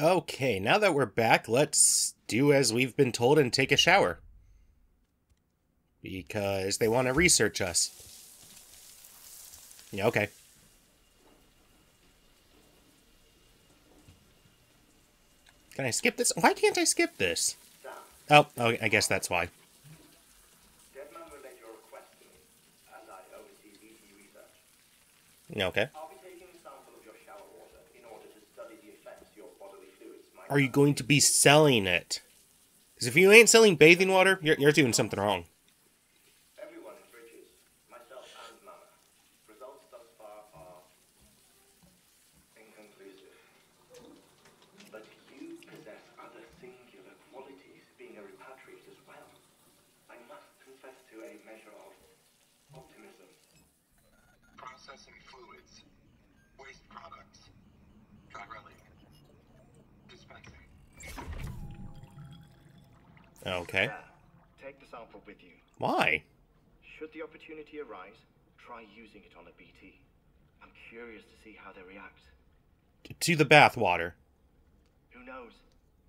Okay, now that we're back, let's do as we've been told and take a shower. Because they want to research us. Yeah, okay. Can I skip this? Why can't I skip this? Oh, I guess that's why. Okay. Are you going to be selling it? Because if you ain't selling bathing water, you're doing something wrong. Everyone in Bridges, myself and Mama, results thus far are inconclusive. But you possess other singular qualities, being a repatriate as well. I must confess to a measure of optimism. Processing fluids, waste products, dry relic, dispensing. Okay. Yeah. Take the sample with you. Why? Should the opportunity arise, try using it on a BT. I'm curious to see how they react. To the bathwater. Who knows?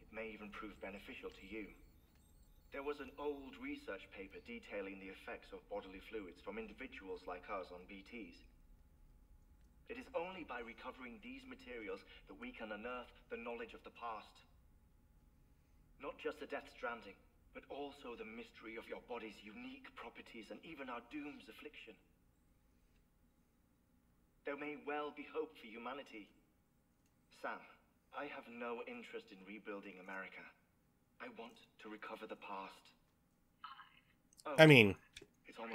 It may even prove beneficial to you. There was an old research paper detailing the effects of bodily fluids from individuals like us on BTs. It is only by recovering these materials that we can unearth the knowledge of the past. Not just the death stranding, but also the mystery of your body's unique properties and even our doom's affliction. There may well be hope for humanity. Sam, I have no interest in rebuilding America. I want to recover the past. Oh, I mean,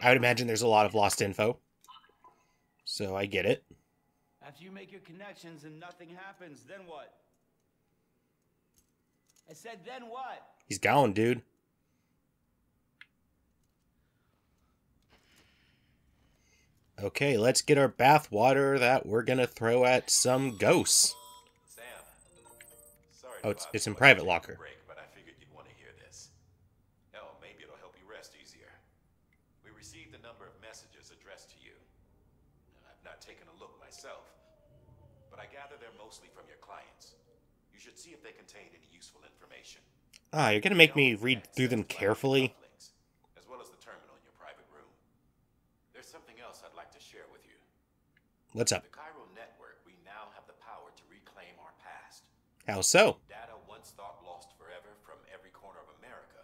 I would imagine there's a lot of lost info. So I get it. After you make your connections and nothing happens, then what? I said, then what? He's gone, dude. Okay, let's get our bath water that we're gonna throw at some ghosts. Sam, sorry Oh, it's in private locker. break, but I figured you'd want to hear this. Hell, maybe it'll help you rest easier. We received a number of messages addressed to you. I've not taken a look myself, but I gather they're mostly from your clients. You should see if they contain any useful information. Ah, you're gonna make me read through them carefully? As well as the terminal in your private room. There's something else I'd like to share with you. What's up? The Cairo network, we now have the power to reclaim our past. How so? Data once thought lost forever from every corner of America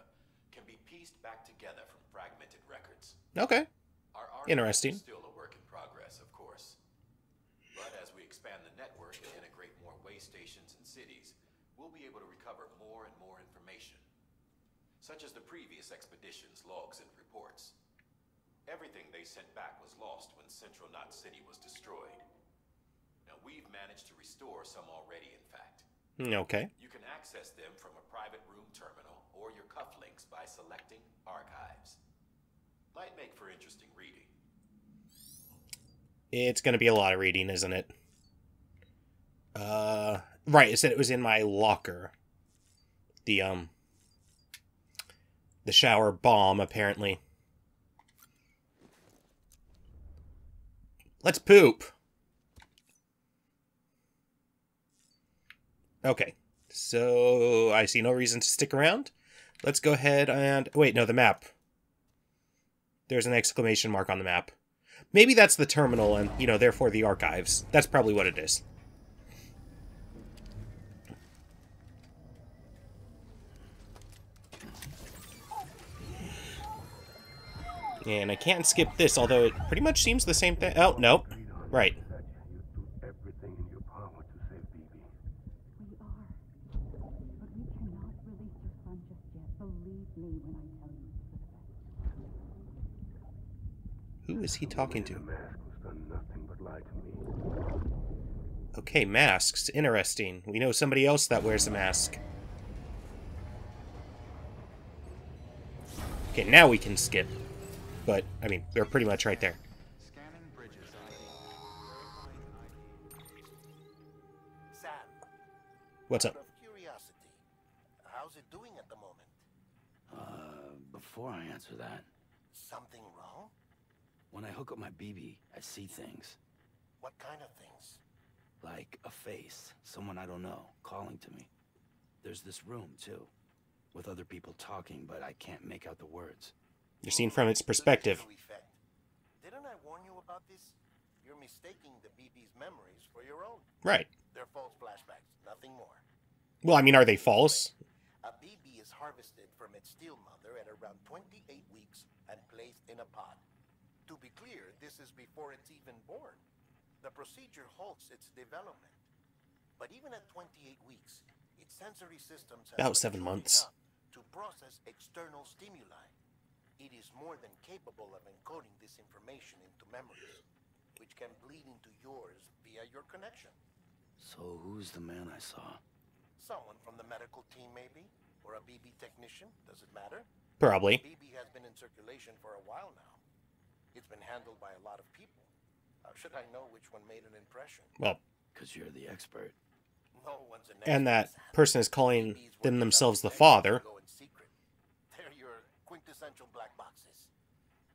can be pieced back together from fragmented records. Okay. Our archive Interesting. is still a work in progress, of course. But as we expand the network and integrate more way stations and cities, we'll be able to recover more and more information, such as the previous expedition's logs and reports. Everything they sent back was lost when Central Knot City was destroyed. Now, we've managed to restore some already, in fact. Okay. You can access them from a private room terminal or your cufflinks by selecting Archives. Might make for interesting reading. It's gonna be a lot of reading, isn't it? Right, it said it was in my locker. The shower bomb, apparently. Let's poop. Okay, so I see no reason to stick around. Let's go ahead and... Wait, no, the map. There's an exclamation mark on the map. Maybe that's the terminal and, you know, therefore the archives. That's probably what it is. And I can't skip this, although it pretty much seems the same thing. Oh, no. Right. Everything in your power to save Bibi. We are. But we cannot release your son just yet. Believe me when I tell you it's for the best. Who is he talking The to? mask has done nothing but lie to me. Okay, masks. Interesting. We know somebody else that wears a mask. Okay, now we can skip. But, I mean, they're pretty much right there. Scanning Bridges Sam, What's out up? of curiosity, how's it doing at the moment? Before I answer that, Something wrong? when I hook up my BB, I see things. What kind of things? Like a face, someone I don't know, calling to me. There's this room, too, with other people talking, but I can't make out the words. You're seen from its perspective. Effect. Didn't I warn you about this? You're mistaking the BB's memories for your own. Right. They're false flashbacks, nothing more. Well, I mean, are they false? A BB is harvested from its steel mother at around 28 weeks and placed in a pod. To be clear, this is before it's even born. The procedure halts its development. But even at 28 weeks, its sensory systems have About 7 matured months. enough to process external stimuli. It is more than capable of encoding this information into memories, which can bleed into yours via your connection. So who's the man I saw? Someone from the medical team, maybe? Or a BB technician? Does it matter? Probably. BB has been in circulation for a while now. It's been handled by a lot of people. How should I know which one made an impression? Well, Because you're the expert. No one's an and that expert, Sam. person is calling BBs them work themselves the without father. go in secret. They're your quintessential black boxes.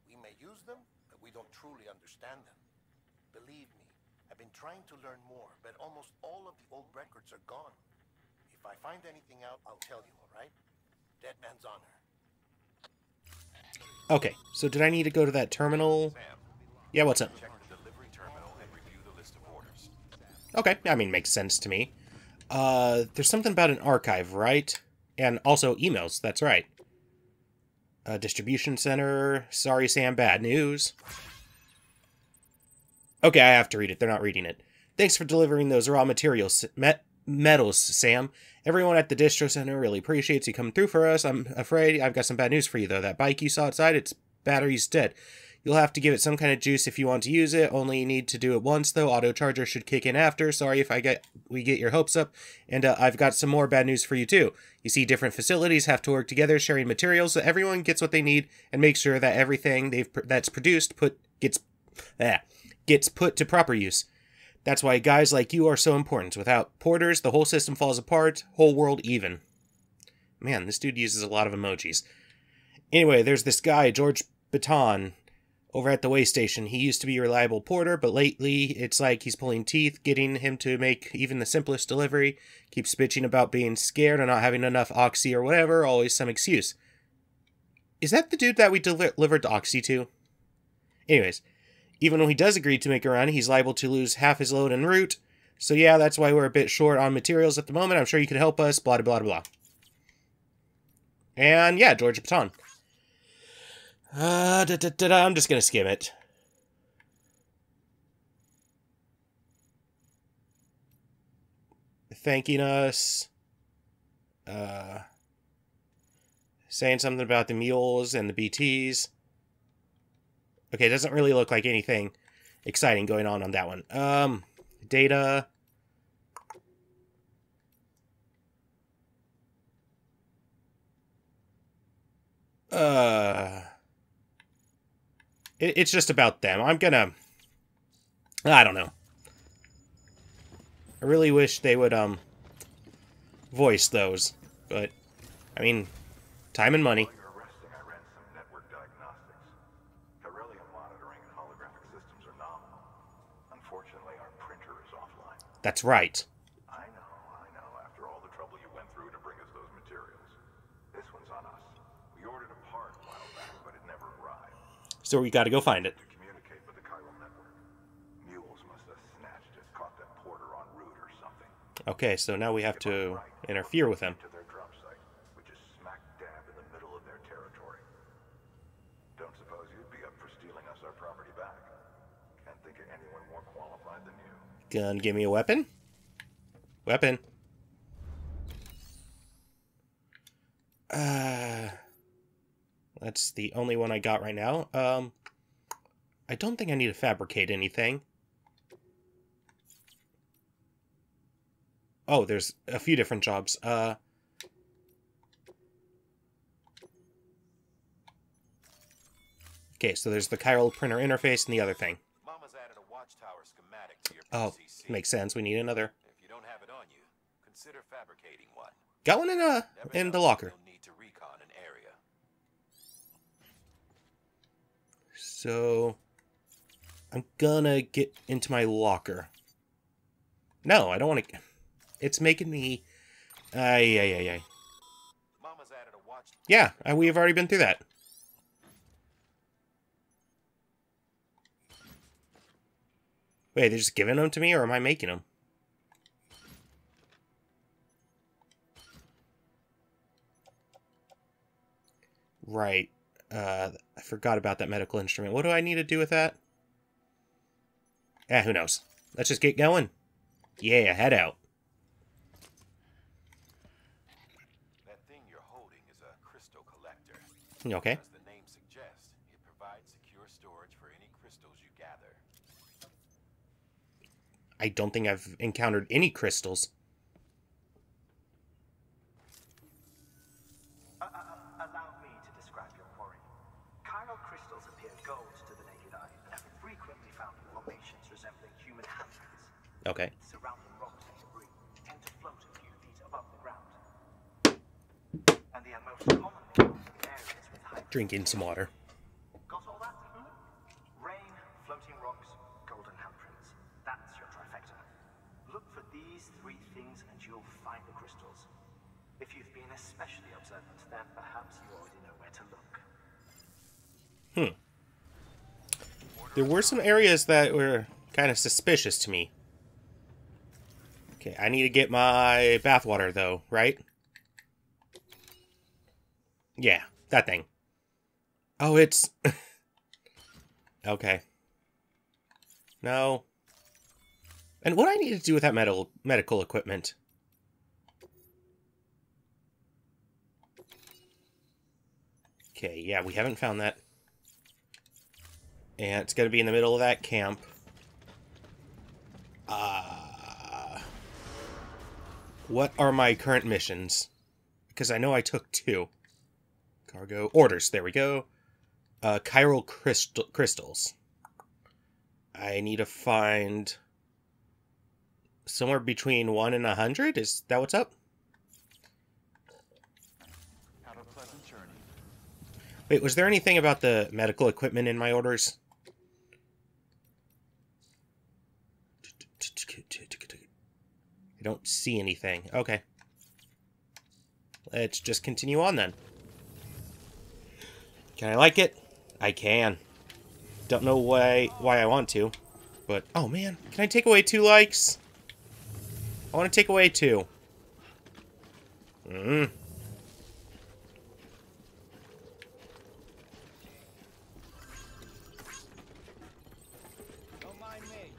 We may use them, but we don't truly understand them. Believe me, I've been trying to learn more, but almost all of the old records are gone. If I find anything out, I'll tell you, all right? Dead man's honor. Okay, so did I need to go to that terminal? Sam, Yeah, what's up? check the delivery terminal and review the list of orders. Okay, I mean, makes sense to me. There's something about an archive, right? And also emails, that's right. Distribution center. Sorry, Sam, bad news. Okay, I have to read it. They're not reading it. Thanks for delivering those raw materials, metals, Sam. Everyone at the distro center really appreciates you coming through for us. I'm afraid I've got some bad news for you, though. That bike you saw outside, its battery's dead. You'll have to give it some kind of juice if you want to use it. Only need to do it once, though. Auto charger should kick in after. Sorry if we get your hopes up. And I've got some more bad news for you, too. You see, different facilities have to work together, sharing materials so everyone gets what they need and make sure that everything that's produced gets put to proper use. That's why guys like you are so important. Without porters, the whole system falls apart, whole world even. Man, this dude uses a lot of emojis. Anyway, there's this guy, George Baton, over at the way station. He used to be a reliable porter, but lately it's like he's pulling teeth, getting him to make even the simplest delivery. Keeps bitching about being scared or not having enough oxy or whatever, always some excuse. Is that the dude that we delivered oxy to? Anyways, even when he does agree to make a run, he's liable to lose half his load en route. So yeah, that's why we're a bit short on materials at the moment. I'm sure you could help us, blah, blah, blah, blah. And yeah, George Baton. I'm just gonna skim it. Thanking us. Saying something about the mules and the BTs. Okay, it doesn't really look like anything exciting going on that one. Data. It's just about them. I don't know. I really wish they would, voice those. But, I mean, time and money. While you're resting, I ran some network diagnostics. Beryllium monitoring and holographic systems are nominal. Unfortunately, our printer is offline. That's right. I know. After all the trouble you went through to bring us those materials. This one's on us. We ordered a part a while back, but it never arrived. So we gotta go find it. To communicate with the chiral network. Mules must have snatched it, caught that porter en route or something. Okay, so now we have to interfere with them. To their drop site, which is smack dab in the middle of their territory. Don't suppose you'd be up for stealing us our property back? Can't think of anyone more qualified than you. Gonna give me a weapon? Weapon. That's the only one I got right now. I don't think I need to fabricate anything. Oh, there's a few different jobs. Okay, so there's the chiral printer interface and the other thing. Mama's added a watchtower schematic to your Oh, PCC. makes sense. We need another. If you don't have it on you, consider fabricating one. Got one Never in the know, locker. you'll need to recon an area. So I'm gonna get into my locker. No, I don't want to. It's making me Ay, ay, ay, ay. Mama's added a watch. Yeah, we've already been through that. Wait, they're just giving them to me, or am I making them? Right. I forgot about that medical instrument. What do I need to do with that? Who knows? Let's just get going. Yeah, head out. That thing you're holding is a crystal collector. Okay. As the name suggests, it provides secure storage for any crystals you gather. I don't think I've encountered any crystals. Allow me to describe your quarry. Chiral crystals appear gold to the naked eye and are frequently found in formations resembling human handprints. Okay. Surrounding rocks and debris tend to float a few feet above the ground. And they are most commonly found in areas with high... Drinking some water. Got all that? Rain, floating rocks, golden handprints. That's your trifecta. Look for these three things and you'll find the crystals. If you've been especially observant, then perhaps you already know where to look. There were some areas that were kind of suspicious to me. Okay, I need to get my bathwater, though, right? Yeah, that thing. Oh, it's... Okay. No. And what do I need to do with that medical equipment? Okay, yeah, we haven't found that. And it's going to be in the middle of that camp. What are my current missions? Because I know I took 2. Cargo. Orders. There we go. Chiral crystals. I need to find... somewhere between 1 and 100? Is that what's up? Have a pleasant journey. Wait, was there anything about the medical equipment in my orders? I don't see anything. Okay. Let's just continue on then. Can I like it? I can. Don't know why I want to, but... Oh, man. Can I take away 2 likes? I want to take away 2. Don't mind me.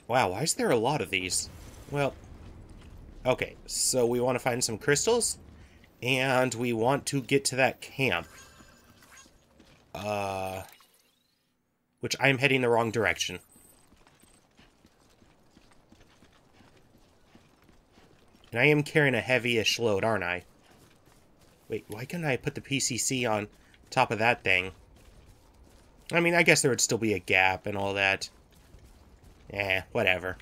Wow, why is there a lot of these? Well, okay, so we want to find some crystals, and we want to get to that camp. Which I'm heading the wrong direction. And I am carrying a heavy-ish load, aren't I? Wait, why couldn't I put the PCC on top of that thing? I mean, I guess there would still be a gap and all that. Whatever.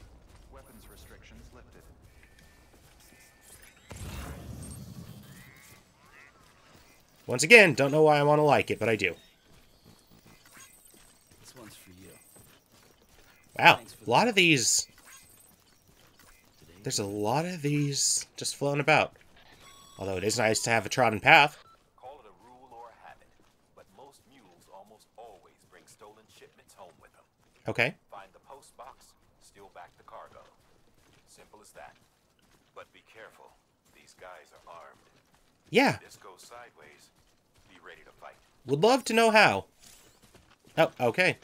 Weapons restrictions lifted. Once again, don't know why I want to like it, but I do. This one's for you. Wow, a lot of these... There's a lot of these just floating about. Although it is nice to have a trodden path. Call it a rule or a habit, but most mules almost always bring stolen shipments home with them. Okay. Find the post box, steal back the cargo. Simple as that. But be careful. These guys are armed. Yeah, If this goes sideways, be ready to fight. would love to know how. Oh, okay.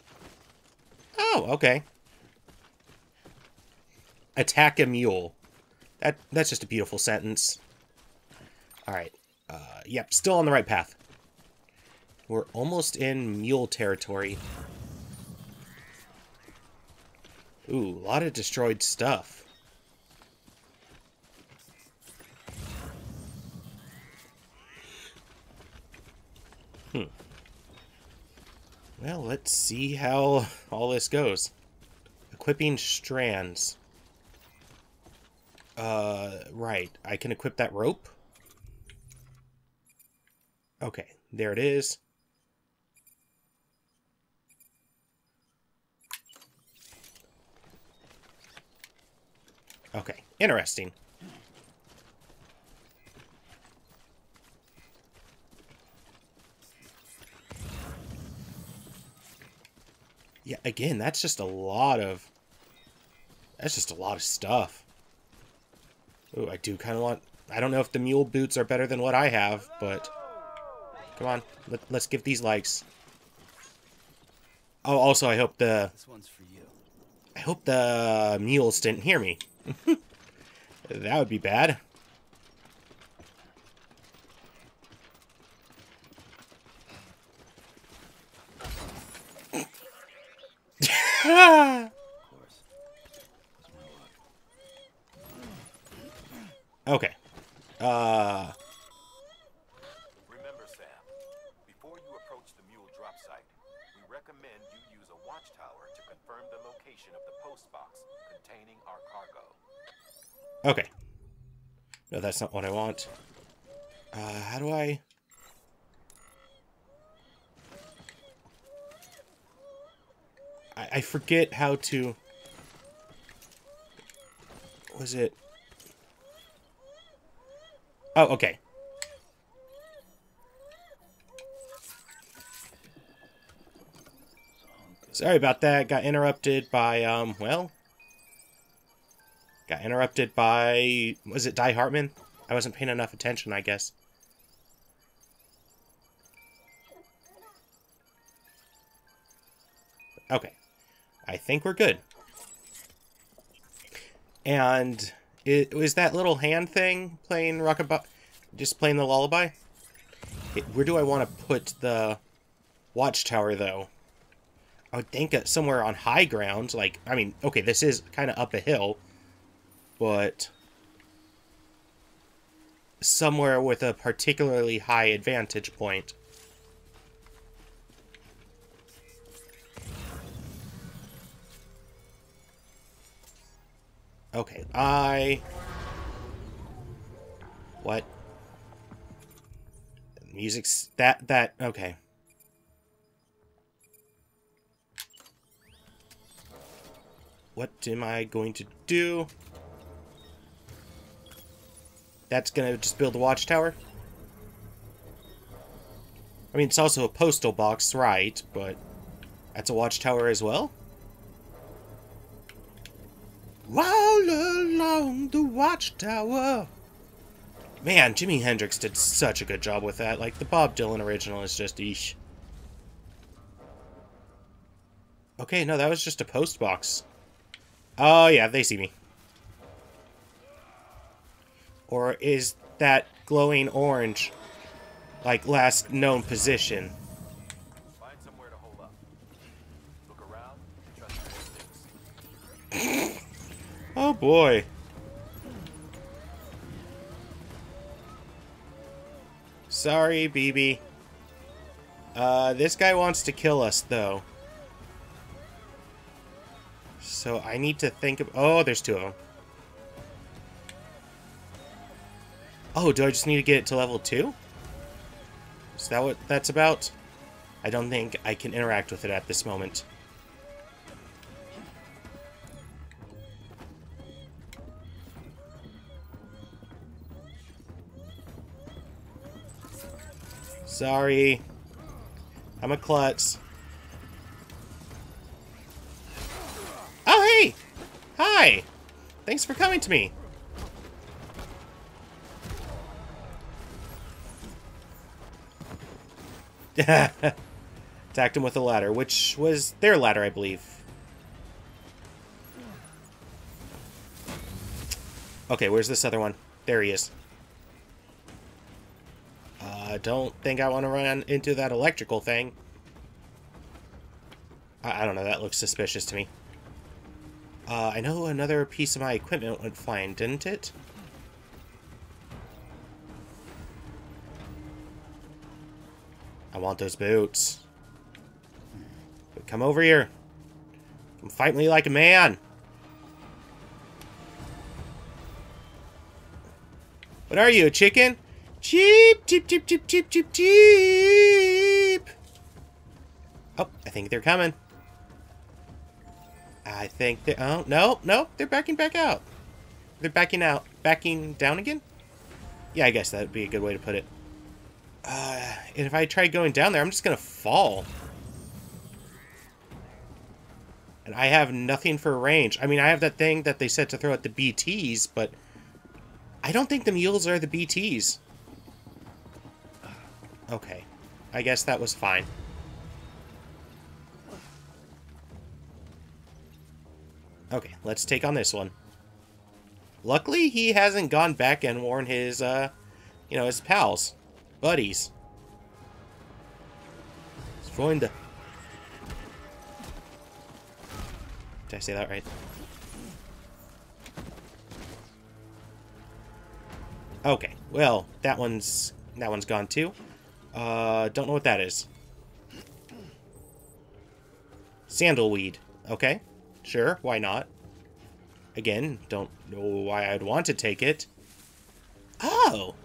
Oh, okay. Attack a mule. That's just a beautiful sentence. Alright. Yep, still on the right path. We're almost in mule territory. Ooh, a lot of destroyed stuff. Well, let's see how all this goes. Equipping strands. Right. I can equip that rope. Okay, there it is. Okay, interesting. Yeah, again, that's just a lot of... That's just a lot of stuff. Ooh, I do kind of want... I don't know if the mule boots are better than what I have, but... Come on, let's give these likes. Oh, also, I hope the... This one's for you. I hope the mules didn't hear me. That would be bad. Okay. Remember, Sam, before you approach the mule drop site, we recommend you use a watchtower to confirm the location of the post box containing our cargo. Okay. No, that's not what I want. How do I... I forget how to... Was it... Oh, okay. Sorry about that. Got interrupted by, well... Got interrupted by... Was it Die Hartman? I wasn't paying enough attention, I guess. Okay. I think we're good. And... was that little hand thing playing rockabye? Just playing the lullaby? Where do I want to put the watchtower, though? I would think somewhere on high ground. Like, I mean, okay, this is kind of up a hill. But... somewhere with a particularly high advantage point. Okay, what? Music's... okay. What am I going to do? That's gonna just build a watchtower? I mean, it's also a postal box, right? But that's a watchtower as well? All along the watchtower. Man, Jimi Hendrix did such a good job with that. Like, the Bob Dylan original is just eesh. Okay, no, that was just a post box. Oh, yeah, they see me. Or is that glowing orange, like, last known position? Find somewhere to hold up. Look around and trust your instincts. Oh, boy. Sorry, BB. This guy wants to kill us, though. So I need to think of... Oh, there's two of them. Oh, do I just need to get it to level 2? Is that what that's about? I don't think I can interact with it at this moment. Sorry. I'm a klutz. Oh, hey! Hi! Thanks for coming to me. Attacked him with a ladder, which was their ladder, I believe. Okay, where's this other one? There he is. Don't think I want to run into that electrical thing. I don't know, that looks suspicious to me. I know another piece of my equipment went flying, didn't it? I want those boots. Come over here. Come fight me like a man. What are you, a chicken? Cheep, cheep, cheep, cheep, cheep, cheep, cheep. Oh, I think they're coming. I think they... Oh, no, no, they're backing back out. They're backing out. Backing down again? Yeah, I guess that would be a good way to put it. And if I try going down there, I'm just gonna fall. And I have nothing for range. I mean, I have that thing that they said to throw at the BTs, but I don't think the mules are the BTs. Okay. I guess that was fine. Okay, let's take on this one. Luckily, he hasn't gone back and warned his, you know, his pals. Buddies. Freunde. Did I say that right? Okay, well, that one's gone too. Don't know what that is. Sandalweed. Okay, sure, why not? Again, don't know why I'd want to take it. Oh,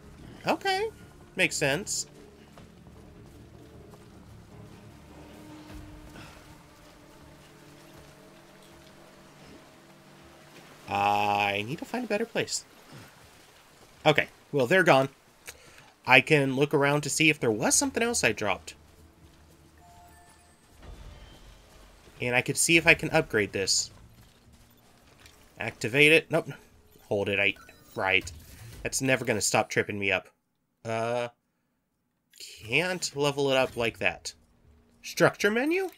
okay, makes sense. I need to find a better place. Okay, well, they're gone. I can look around to see if there was something else I dropped. And I could see if I can upgrade this. Activate it. Nope. Hold it. Right. That's never going to stop tripping me up. Can't level it up like that. Structure menu?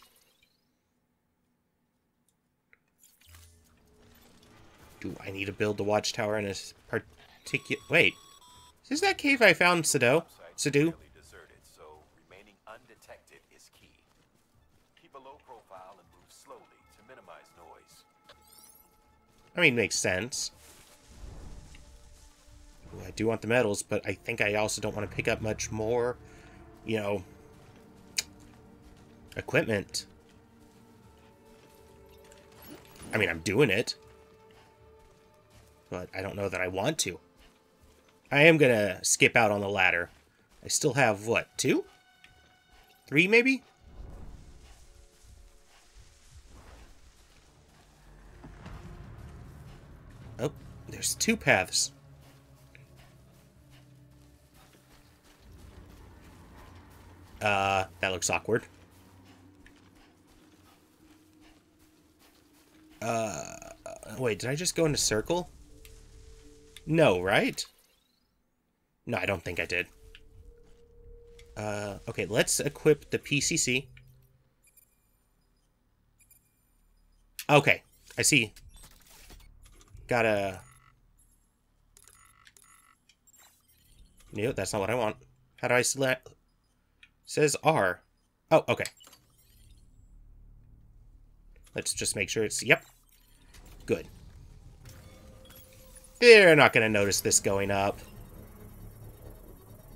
Do I need to build the watchtower in a particular... Wait. Is this that cave I found, Seydoux? Deserted, so remaining undetected is key. Keep a low profile and move slowly to minimize noise. I mean, makes sense. Ooh, I do want the medals, but I think I also don't want to pick up much more, you know, equipment. I mean, I'm doing it. But I don't know that I want to. I am going to skip out on the ladder. I still have, what, 2? 3, maybe? Oh, there's 2 paths. That looks awkward. Wait, did I just go in a circle? No, right? No, I don't think I did. Okay, let's equip the PCC. Okay, I see. Gotta... No, that's not what I want. How do I select? It says R. Oh, okay. Let's just make sure it's... Yep. Good. They're not going to notice this going up.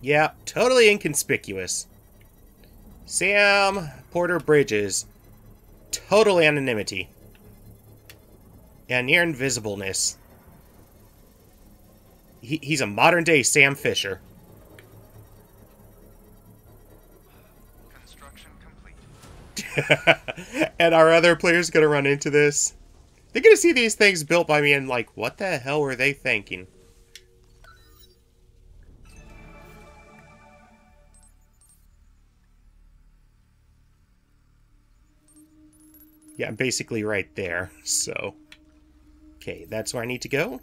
Yeah, totally inconspicuous. Sam Porter Bridges. Total anonymity. And near invisibleness. He's a modern-day Sam Fisher. Construction complete. And our other players going to run into this. They're going to see these things built by me and like, what the hell were they thinking? Yeah, I'm basically right there, so... Okay, that's where I need to go.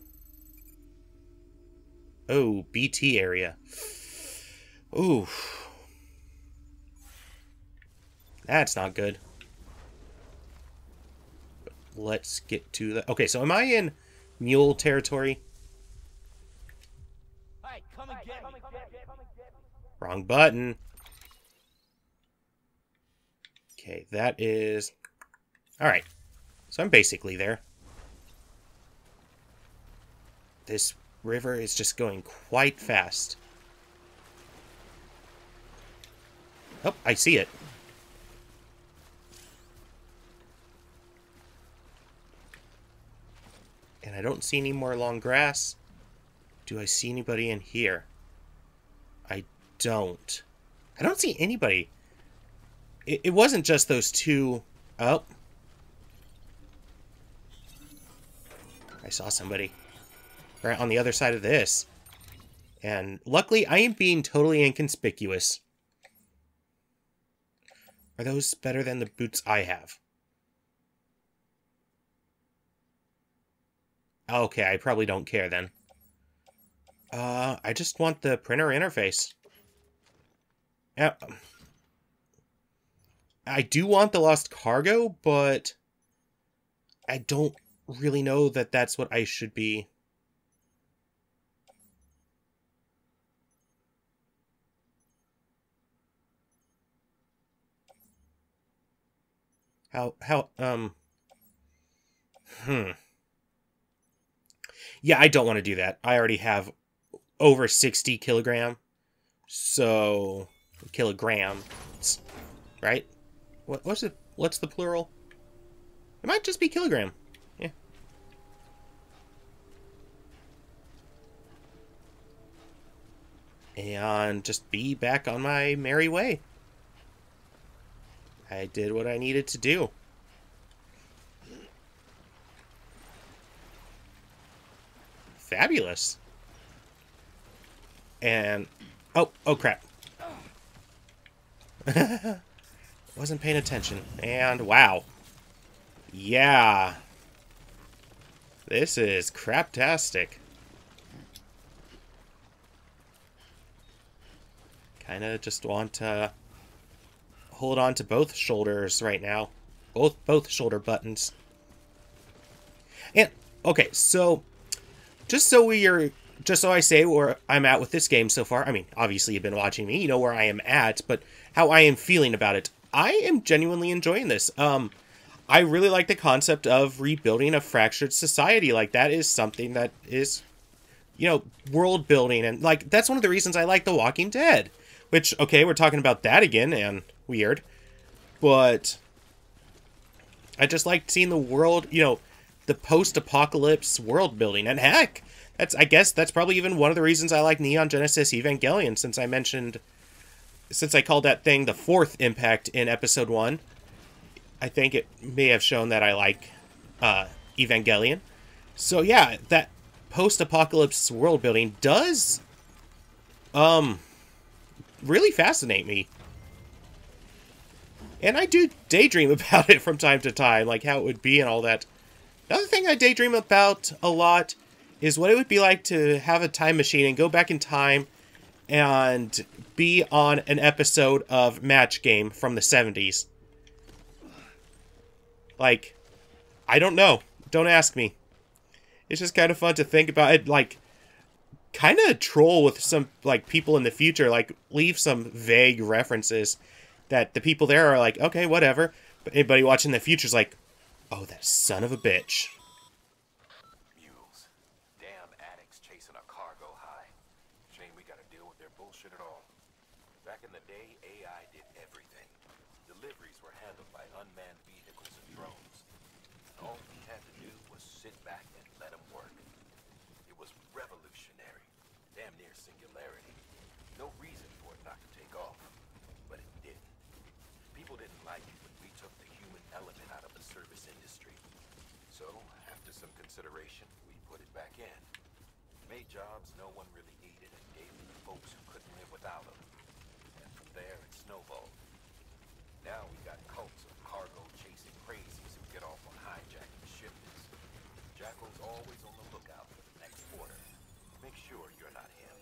Oh, BT area. Ooh. That's not good. Let's get to the... Okay, so am I in mule territory? Hey, come and get me. Wrong button. Okay, that is... Alright. So I'm basically there. This river is just going quite fast. Oh, I see it. And I don't see any more long grass. Do I see anybody in here? I don't. I don't see anybody. It wasn't just those 2... Oh. I saw somebody. Right on the other side of this. And luckily, I am being totally inconspicuous. Are those better than the boots I have? Okay, I probably don't care then. I just want the printer interface. Yeah. I do want the lost cargo, but I don't really know that that's what I should be. Yeah, I don't want to do that. I already have over 60 kilogram. So, kilograms, right? What's the plural? It might just be kilogram. Yeah. And just be back on my merry way. I did what I needed to do. Fabulous. And oh crap. Wasn't paying attention. And wow. Yeah. This is craptastic. Kinda just want to hold on to both shoulders right now. Both shoulder buttons. And okay, so just so I say where I'm at with this game so far. I mean, obviously you've been watching me, you know where I am at, but how I am feeling about it. I am genuinely enjoying this. I really like the concept of rebuilding a fractured society. Like, that is something that is, you know, world building. And, like, that's one of the reasons I like The Walking Dead. Which, okay, we're talking about that again, and weird. But I just like seeing the world, you know, the post-apocalypse world building. And heck, I guess that's probably even one of the reasons I like Neon Genesis Evangelion, since I called that thing the fourth impact in episode 1. I think it may have shown that I like Evangelion. So yeah, that post-apocalypse world building does really fascinate me. And I do daydream about it from time to time, like how it would be and all that. Another thing I daydream about a lot is what it would be like to have a time machine and go back in time and be on an episode of Match Game from the 70s. Like, I don't know. Don't ask me. It's just kind of fun to think about it, like, kind of troll with some, like, people in the future, like, leave some vague references that the people there are like, okay, whatever. But anybody watching the future's like, oh, that son of a bitch. Mules. Damn addicts chasing a cargo high. Shame we gotta deal with their bullshit at all. Back in the day, AI did everything. Deliveries were handled by unmanned vehicles and drones. All we had to do was sit back and let them work. It was revolutionary. Damn near singularity. No reason for it not to take off. But it didn't. People didn't like it when we took the human element out of the service industry. So, after some consideration, we put it back in. Made jobs no one really needed and gave them to folks who couldn't live without them. And from there, it snowballed. Now we got cults of cargo-chasing crazies who get off on hijacking shipments. Jackal's always on the lookout for the next order. Make sure you're not him.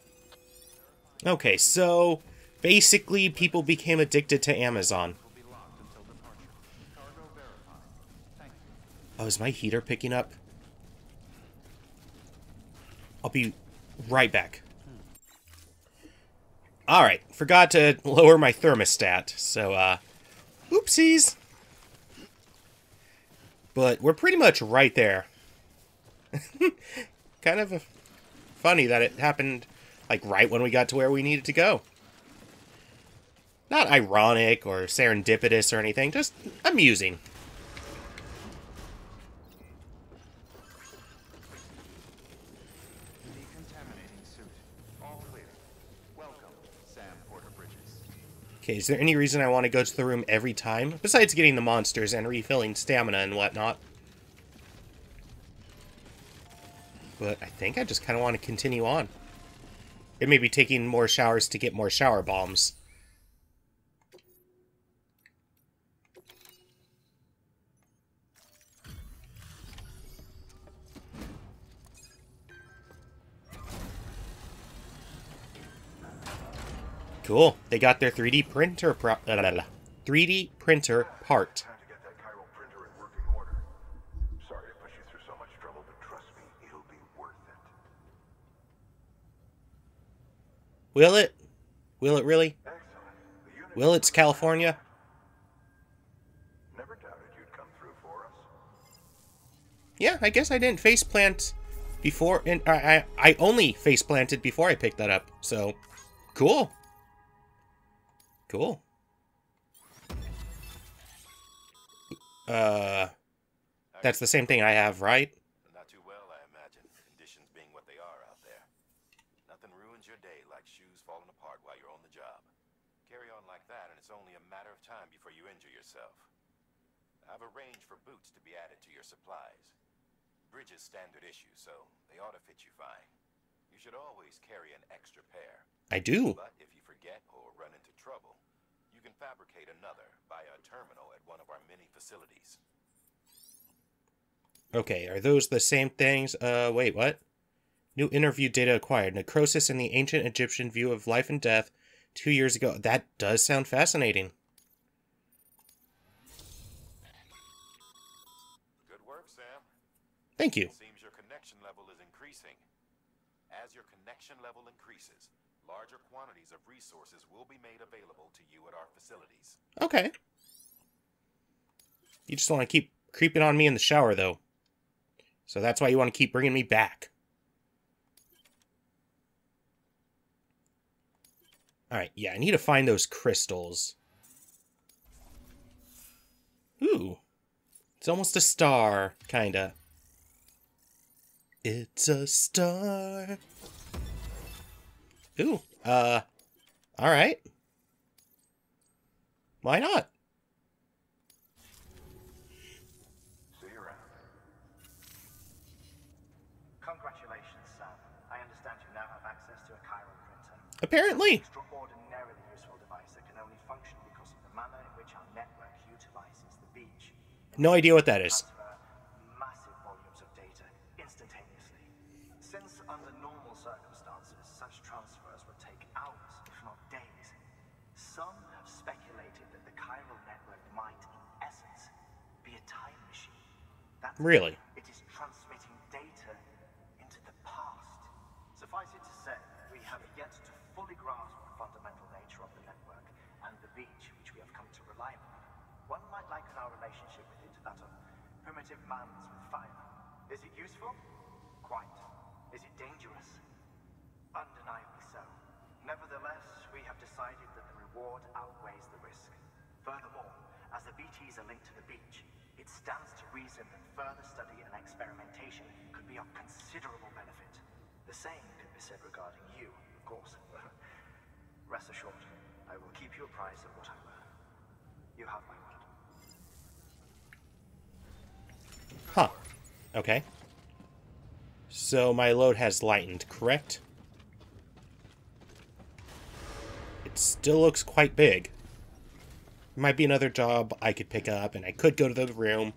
Okay, so basically people became addicted to Amazon. Oh, is my heater picking up? I'll be right back. Alright, forgot to lower my thermostat, so, oopsies. But we're pretty much right there. Kind of funny that it happened, like, right when we got to where we needed to go. Not ironic or serendipitous or anything, just amusing. Okay, is there any reason I want to go to the room every time? Besides getting the monsters and refilling stamina and whatnot. But I think I just kind of want to continue on. It may be taking more showers to get more shower bombs. Cool. They got their 3D printer 3D printer part. Time to get that chiral printer in working order. Sorry to push you through so much trouble, but trust me, it'll be worth it. Will it? Will it really? Excellent. The unit Will it's California? never doubted you'd come through for us. Yeah, I guess I didn't faceplant before, and I only faceplanted before I picked that up. So, cool. Cool. That's the same thing I have, right? Not too well, I imagine. Conditions being what they are out there. Nothing ruins your day like shoes falling apart while you're on the job. Carry on like that, and it's only a matter of time before you injure yourself. I've arranged for boots to be added to your supplies. Bridges standard issue, so they ought to fit you fine. You should always carry an extra pair. I do. But if you forget or run into trouble, you can fabricate another by a terminal at one of our many facilities. Okay, are those the same things? Wait, what? New interview data acquired. Necrosis in the ancient Egyptian view of life and death 2 years ago. That does sound fascinating. Good work, Sam. Thank you. It seems your connection level is increasing. As your connection level increases, larger quantities of resources will be made available to you at our facilities. Okay. You just want to keep creeping on me in the shower, though. So that's why you want to keep bringing me back. Alright, yeah, I need to find those crystals. Ooh. It's almost a star, kinda. It's a star. Ooh, alright. Why not? See you around. Congratulations, Sam. I understand you now have access to a chiral printer. Apparently. Extraordinarily useful device that can only function because of the manner in which our network utilizes the beach. No idea what that is. Transfer massive volumes of data instantaneously. Since under normal circumstances, such transfers would take hours, if not days, some have speculated that the chiral network might, in essence, be a time machine. That's Really? It is transmitting data into the past. Suffice it to say, we have yet to fully grasp the fundamental nature of the network and the beach which we have come to rely on. One might liken our relationship with it to that of primitive mans with fire. Is it useful? Quite. Is it dangerous? Undeniably so. Nevertheless, we have decided that the reward outweighs the risk. Furthermore, as the BTs are linked to the beach, it stands to reason that further study and experimentation could be of considerable benefit. The same can be said regarding you, of course. Rest assured, I will keep you apprised of what I learn. You have my word. Huh. Okay. So my load has lightened, correct? It still looks quite big. Might be another job I could pick up, and I could go to the room.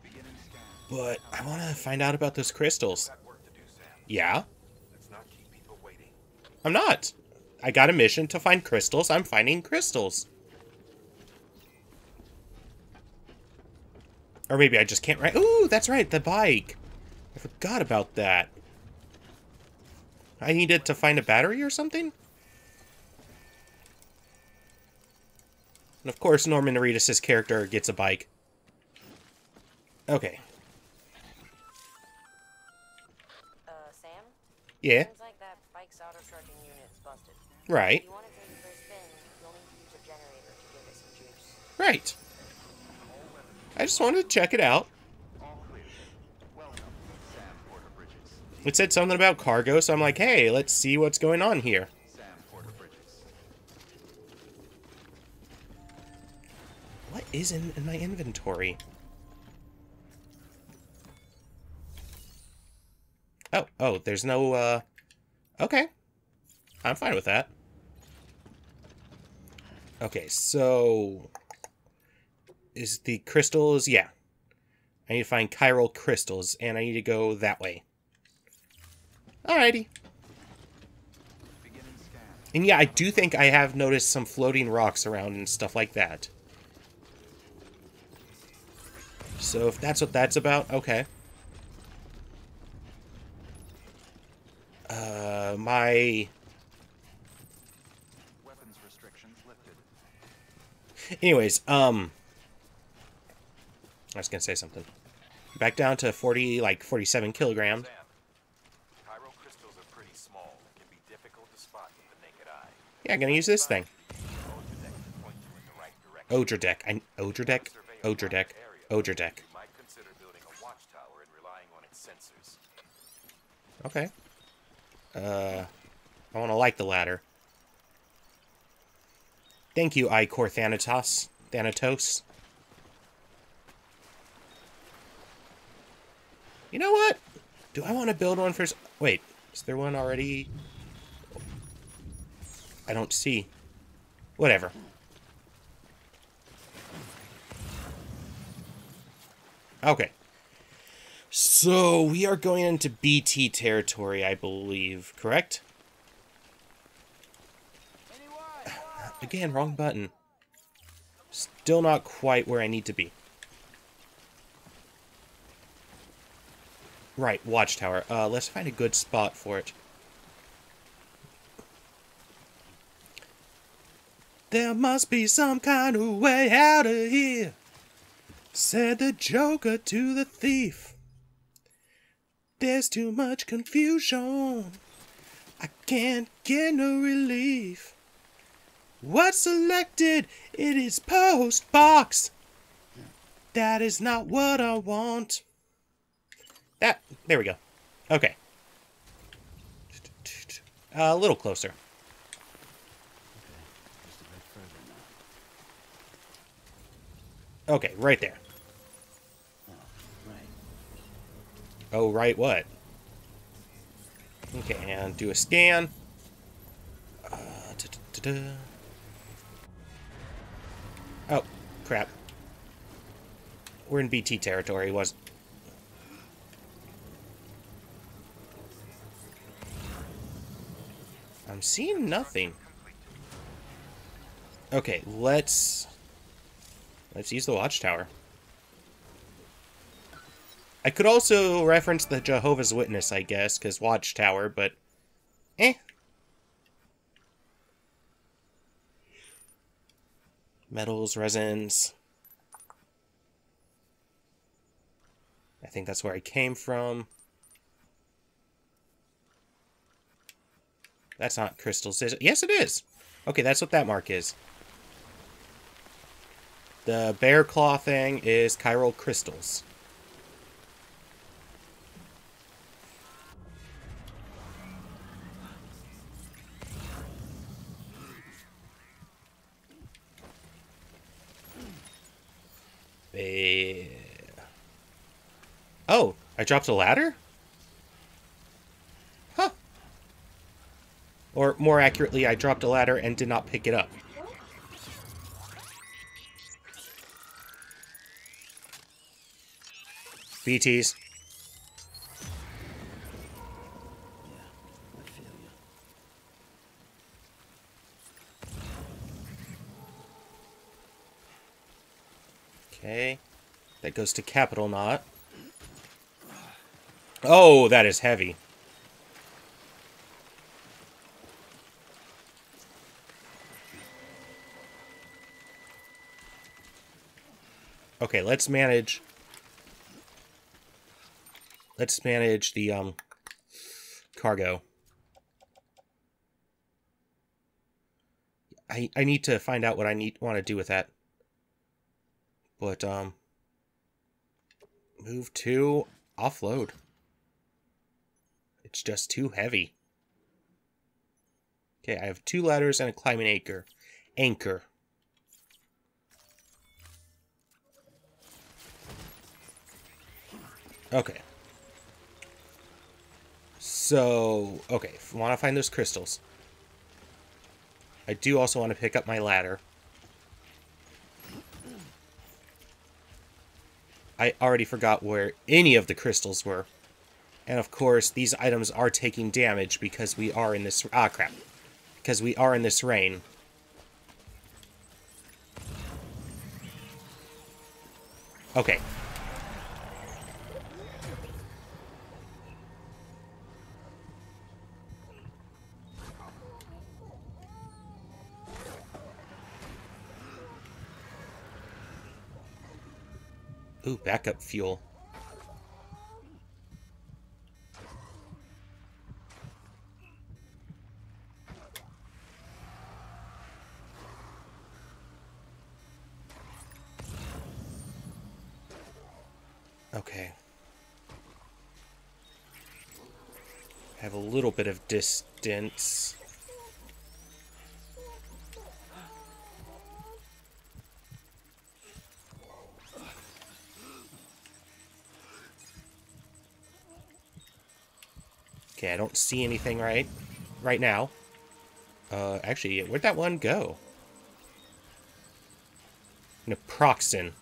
But I want to find out about those crystals. Yeah? Let's not keep people waiting. I'm not. I got a mission to find crystals. I'm finding crystals. Or maybe I just can't ride. Ooh, that's right, the bike. I forgot about that. I needed to find a battery or something? And of course, Norman Reedus' character gets a bike. Okay. Sam? Yeah, Seems like that bike's auto-charging unit's busted. right. If you want to take it for a spin, you'll need to use a generator to give it some juice. Right. I just wanted to check it out. It said something about cargo, so I'm like, hey, let's see what's going on here. What is in my inventory? Oh, there's no, okay. I'm fine with that. Okay, so... Is the crystals? Yeah. I need to find chiral crystals, and I need to go that way. Alrighty. And yeah, I do think I have noticed some floating rocks around and stuff like that. So if that's what that's about, okay. My... Weapons restrictions lifted. Anyways, I was gonna say something. Back down to 47 kilograms. Chiral crystals are pretty small and can be difficult to spot with the naked eye. Yeah, I'm gonna use this thing. Odradek. Odradek? Odradek. Odradek. You might consider building a watchtower and relying on its sensors. Okay. I want to like the ladder. Thank you, Icor Thanatos. Thanatos. You know what? Do I want to build one for... Wait, is there one already? I don't see. Whatever. Okay. So, we are going into BT territory, I believe. Correct? Again, wrong button. Still not quite where I need to be. Right, watchtower. Let's find a good spot for it. There must be some kind of way out of here, said the Joker to the thief. There's too much confusion. I can't get no relief. What's selected? It is post box. That is not what I want. There we go. Okay. A little closer. Okay, right there. Oh, right, what? Okay, and do a scan. Oh, crap. We're in BT territory, I'm seeing nothing. Okay, let's use the watchtower. I could also reference the Jehovah's Witness, I guess, because watchtower, but Metals, resins. I think that's where I came from. That's not crystals, is it? Yes, it is. Okay, that's what that mark is. The bear claw thing is chiral crystals. Oh, I dropped a ladder? Huh. Or more accurately, I dropped a ladder and did not pick it up. BTs. Okay. That goes to Capital Knot. Oh, that is heavy. Okay, let's manage the cargo. I need to find out what I want to do with that. But move to offload. It's just too heavy. Okay, I have 2 ladders and a climbing anchor. Okay. So, okay, I want to find those crystals. I do also want to pick up my ladder. I already forgot where any of the crystals were. And of course, these items are taking damage because we are in this... Ah, crap. because we are in this rain. Okay. Ooh, backup fuel. Okay. Have a little bit of distance. Okay, I don't see anything right now. Actually, where'd that one go? Naproxen.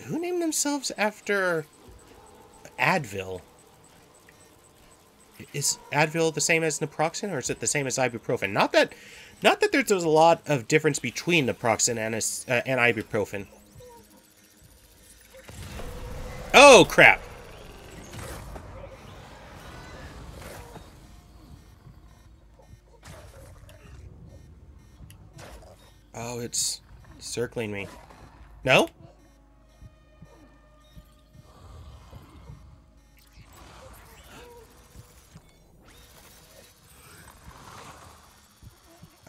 Who named themselves after Advil? Is Advil the same as naproxen, or is it the same as ibuprofen? Not that there's a lot of difference between naproxen and ibuprofen. Oh, crap! Oh, it's circling me. No?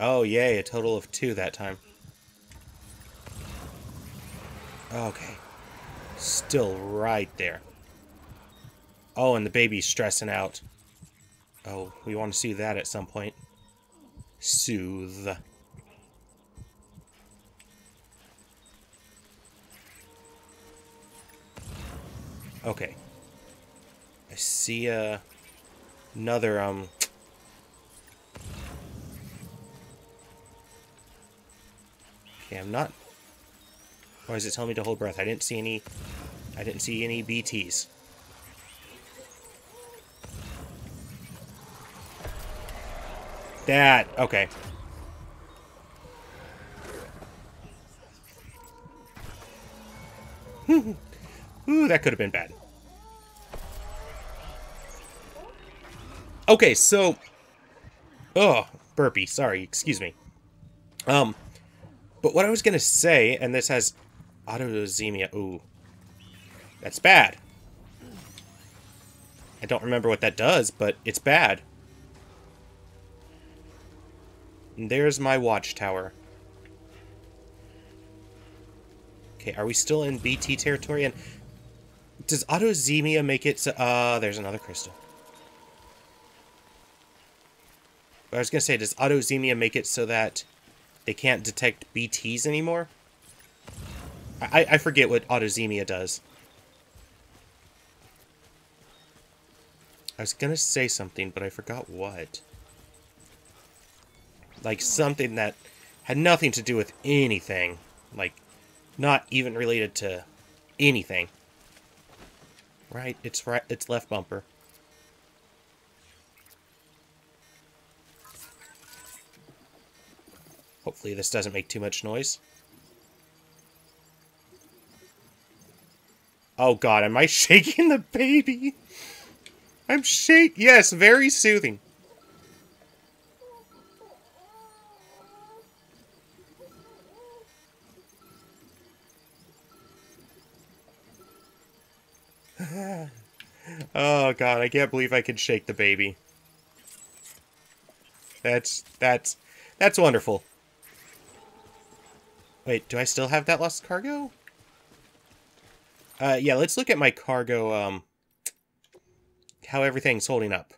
Oh, yay, a total of 2 that time. Okay. Still right there. Oh, and the baby's stressing out. Oh, we want to see that at some point. Soothe. Okay. I see another, Okay, I'm not... Or is it telling me to hold breath? I didn't see any BTs. That... Okay. Ooh, that could have been bad. Okay, so... Oh, burpee. Sorry, excuse me. But what I was gonna say, and this has autozemia. Ooh. That's bad. I don't remember what that does, but it's bad. And there's my watchtower. Okay, are we still in BT territory? And does autozemia make it so... there's another crystal. I was gonna say, does autozemia make it so that they can't detect BTs anymore? I forget what autozemia does. I was gonna say something, but I forgot what. Like, something that had nothing to do with anything. Like, not even related to anything. Right, it's left bumper. Hopefully this doesn't make too much noise. Oh god, am I shaking the baby? I'm yes, very soothing. Oh god, I can't believe I can shake the baby. That's wonderful. Wait, do I still have that lost cargo? Yeah, let's look at my cargo, how everything's holding up.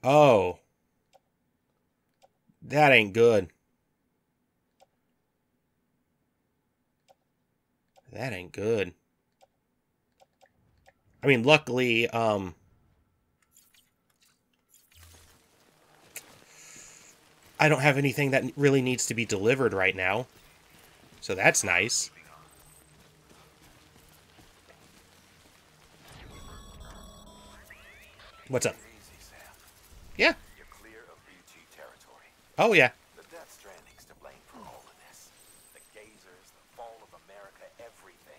Oh. That ain't good. That ain't good. I mean, luckily, I don't have anything that really needs to be delivered right now. So that's nice. What's up? Yeah. You're clear of BT Oh, yeah. The Death Stranding's to blame for all of this. The gazers, the fall of America, everything.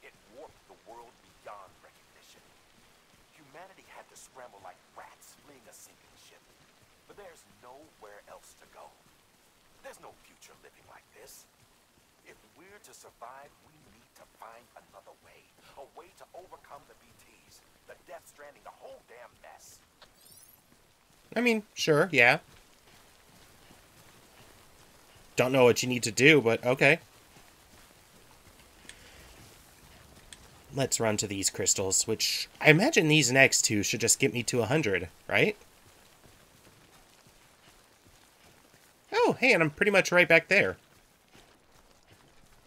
It warped the world beyond recognition. Humanity had to scramble like rats fleeing a sinking ship. But there's nowhere else to go. There's no future living like this. If we're to survive, we need to find another way. A way to overcome the BTs, the Death Stranding, the whole damn mess. I mean, sure, yeah. Don't know what you need to do, but okay. Let's run to these crystals, which I imagine these next two should just get me to 100, right? Oh, hey, and I'm pretty much right back there.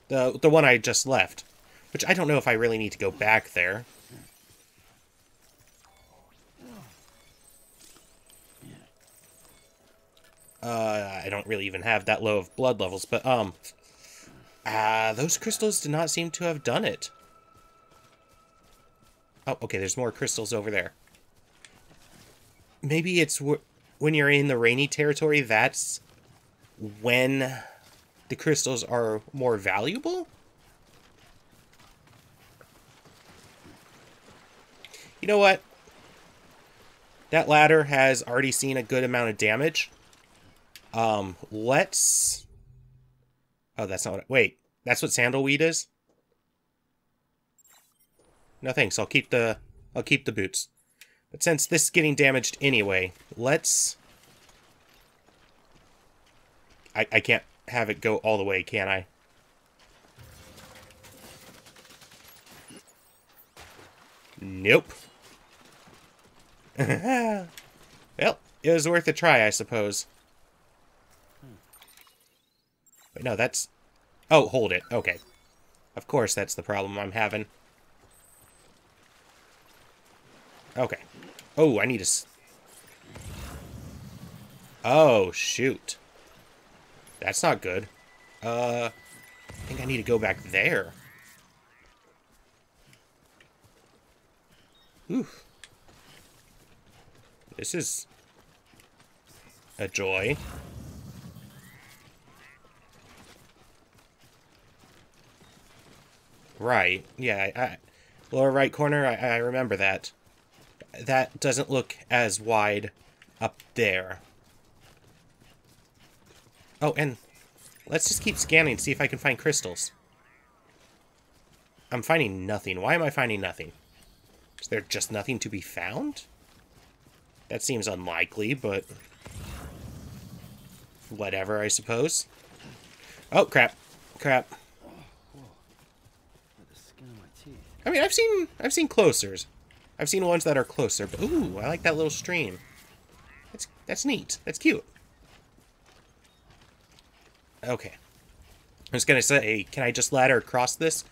The one I just left. Which I don't know if I really need to go back there. I don't really even have that low of blood levels, but, those crystals did not seem to have done it. Oh, okay, there's more crystals over there. Maybe it's when you're in the rainy territory, that's when the crystals are more valuable? You know what? That ladder has already seen a good amount of damage. Let's... Oh, that's not what... Wait, that's what sandalweed is? No thanks, I'll keep the boots. But since this is getting damaged anyway, let's... I can't have it go all the way, can I? Nope. Well, it was worth a try, I suppose. Wait, no, that's... Oh, hold it. Okay. Of course, that's the problem I'm having. Okay. Oh, I need to... Oh, shoot. That's not good. I think I need to go back there. Oof. This is a joy. Right. Yeah, lower right corner, I remember that. That doesn't look as wide up there. Oh, and let's just keep scanning to see if I can find crystals. I'm finding nothing. Why am I finding nothing? Is there just nothing to be found? That seems unlikely, but... whatever, I suppose. Oh, crap. Crap. I mean, I've seen closers. I've seen ones that are closer, but ooh, I like that little stream. That's neat. That's cute. Okay. I was gonna say, can I just ladder across this?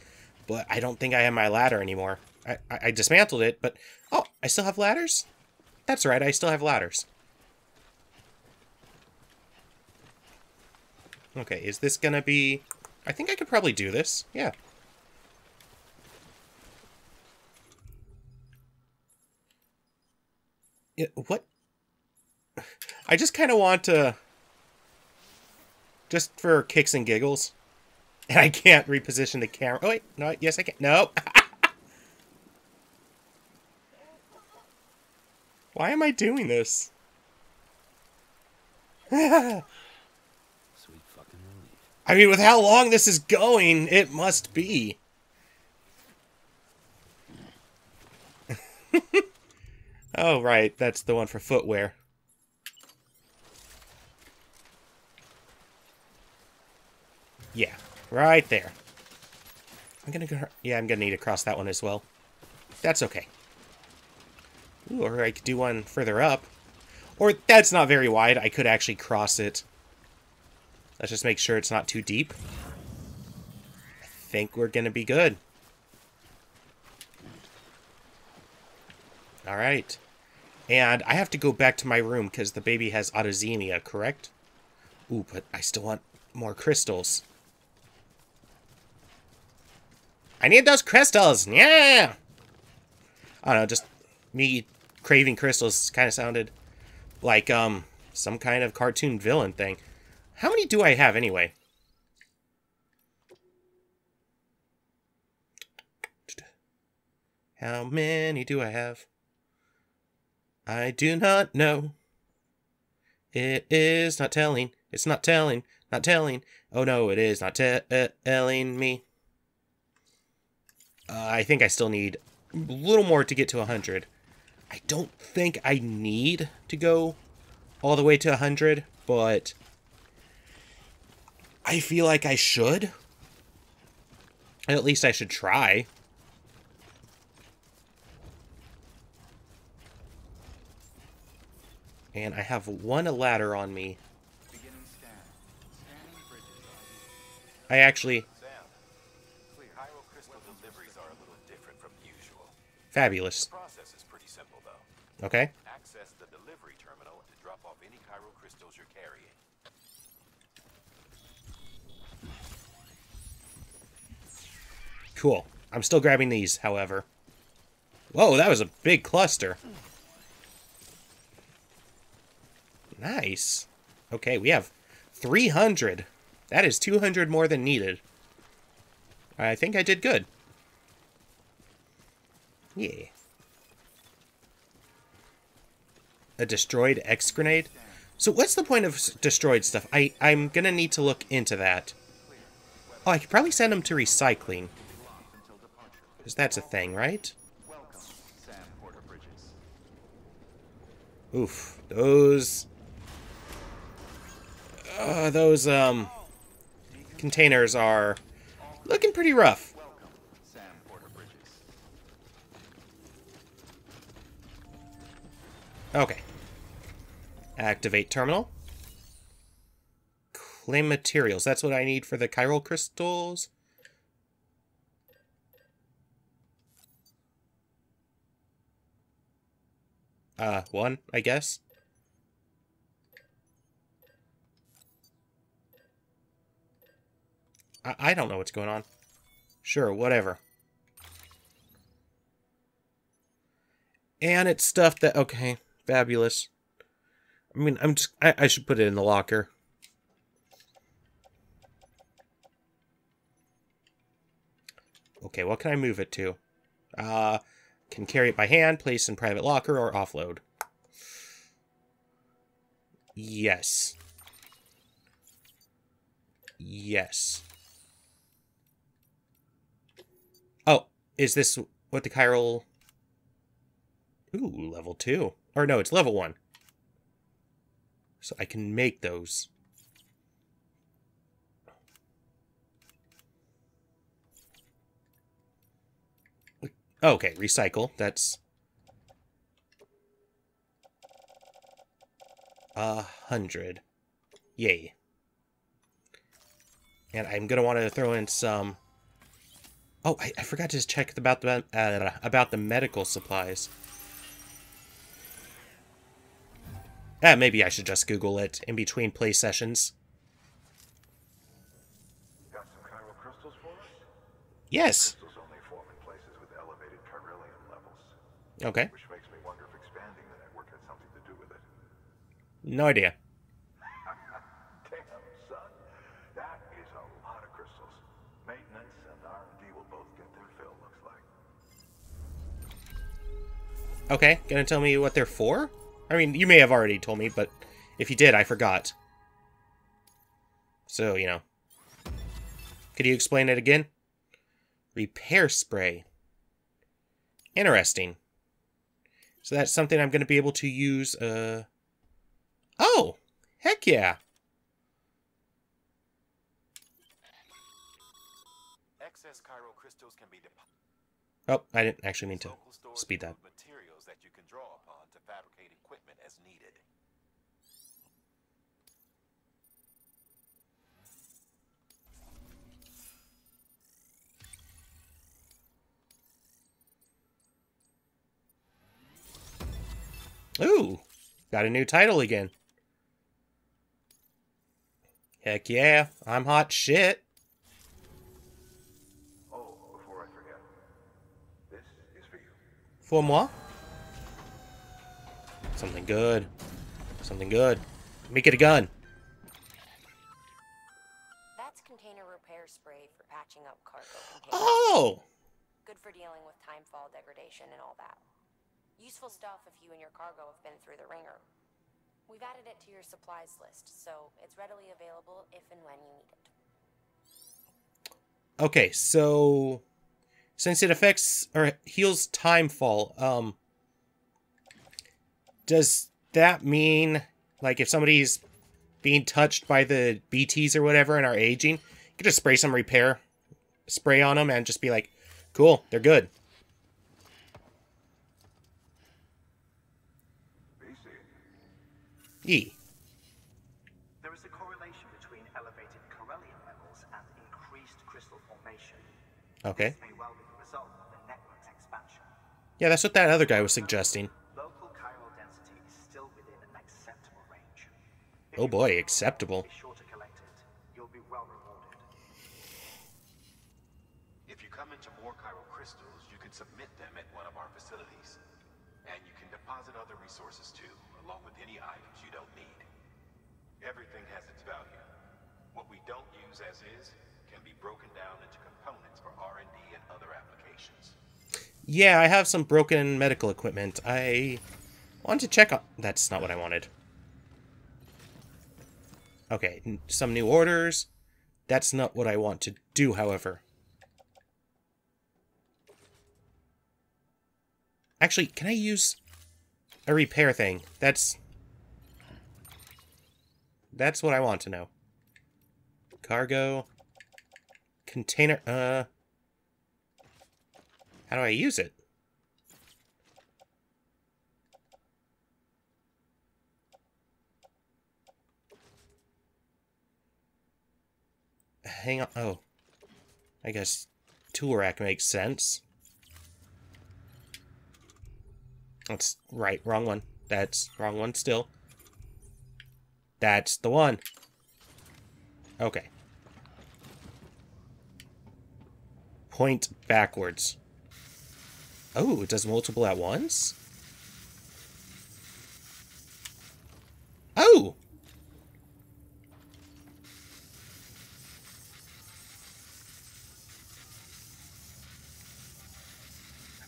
But I don't think I have my ladder anymore. I dismantled it, but... Oh, I still have ladders? That's right, I still have ladders. Okay, is this gonna be... I think I could probably do this. Yeah. What? I just kind of want to... Just for kicks and giggles. And I can't reposition the camera. Oh, wait. No, yes, I can. No. Why am I doing this? Sweet fucking relief. I mean, with how long this is going, it must be. Oh, right. That's the one for footwear. Yeah, right there. I'm gonna go... Yeah, I'm gonna need to cross that one as well. That's okay. Ooh, or I could do one further up. Or, that's not very wide. I could actually cross it. Let's just make sure it's not too deep. I think we're gonna be good. Alright. And I have to go back to my room because the baby has autoxemia, correct? Ooh, but I still want more crystals. I need those crystals! Yeah! I don't know, just me craving crystals kind of sounded like, Some kind of cartoon villain thing. How many do I have anyway? How many do I have? I do not know. It is not telling. It's not telling. Not telling. Oh no, it is not telling me. I think I still need a little more to get to 100. I don't think I need to go all the way to 100, but I feel like I should. At least I should try. And I have one ladder on me. I actually... Fabulous. The process is pretty simple, though. Okay. Access the delivery terminal to drop off any chiral crystals you're carrying. Cool. I'm still grabbing these, however. Whoa, that was a big cluster. Nice. Okay, we have 300. That is 200 more than needed. I think I did good. Yeah. A destroyed X grenade? So what's the point of destroyed stuff? I'm gonna need to look into that. Oh, I could probably send them to recycling. Because that's a thing, right? Oof. Those containers are looking pretty rough. Okay. Activate terminal. Claim materials. That's what I need for the chiral crystals. One, I guess. I don't know what's going on. Sure, whatever. And it's stuff that... Okay, fabulous. I mean, I should put it in the locker. Okay, what can I move it to? Can carry it by hand, place in private locker, or offload. Yes. Yes. Oh, is this what the chiral... Ooh, level 2. Or no, it's level 1. So I can make those. Okay, recycle. That's 100. Yay. And I'm gonna want to throw in some... Oh, I forgot to check about the medical supplies. Maybe I should just Google it in between play sessions. Got some chiral crystals for us? Yes. Crystals only form in places with elevated chiralium levels. Okay. Which makes me wonder if expanding the network had something to do with it. No idea. Damn, son. That is a lot of crystals. Maintenance and R&D will both get their fill, looks like. Okay, gonna tell me what they're for? I mean, you may have already told me, but if you did, I forgot. So, you know. Could you explain it again? Repair spray. Interesting. So that's something I'm going to be able to use, Oh! Heck yeah! Excess chiral crystals can be Oh, I didn't actually mean to speed that. materials that you can draw upon to fabricate equipment as needed. Ooh! Got a new title again. Heck yeah, I'm hot shit. Oh, before I forget. This is for you. For moi? Something good. Something good. Make it a gun. That's container repair spray for patching up cargo containers. Oh! Good for dealing with timefall degradation and all that. Useful stuff if you and your cargo have been through the ringer. We've added it to your supplies list, so it's readily available if and when you need it. Okay, so since it affects or heals timefall, does that mean like if somebody's being touched by the BTs or whatever and are aging, you could just spray some repair spray on them and just be like, cool, they're good. E. There is a correlation between elevated Corellian levels and increased crystal formation. Okay. This may well be the result of the network's expansion. Yeah, that's what that other guy was suggesting. Local chiral density is still within an acceptable range. Oh boy, acceptable. Be sure to collect it. You'll be well rewarded. If you come into more chiral crystals, you can submit them at one of our facilities. And you can deposit other resources too, along with any items you don't need. Everything has its value. What we don't use as is can be broken down into components for R&D and other applications. Yeah, I have some broken medical equipment. I want to check on... That's not what I wanted. Okay, some new orders. That's not what I want to do, however. Actually, can I use a repair thing? That's what I want to know. Cargo. Container, how do I use it? Hang on, oh. I guess tool rack makes sense. That's right, wrong one. That's wrong one still. That's the one. Okay. Point backwards. Oh, it does multiple at once? Oh!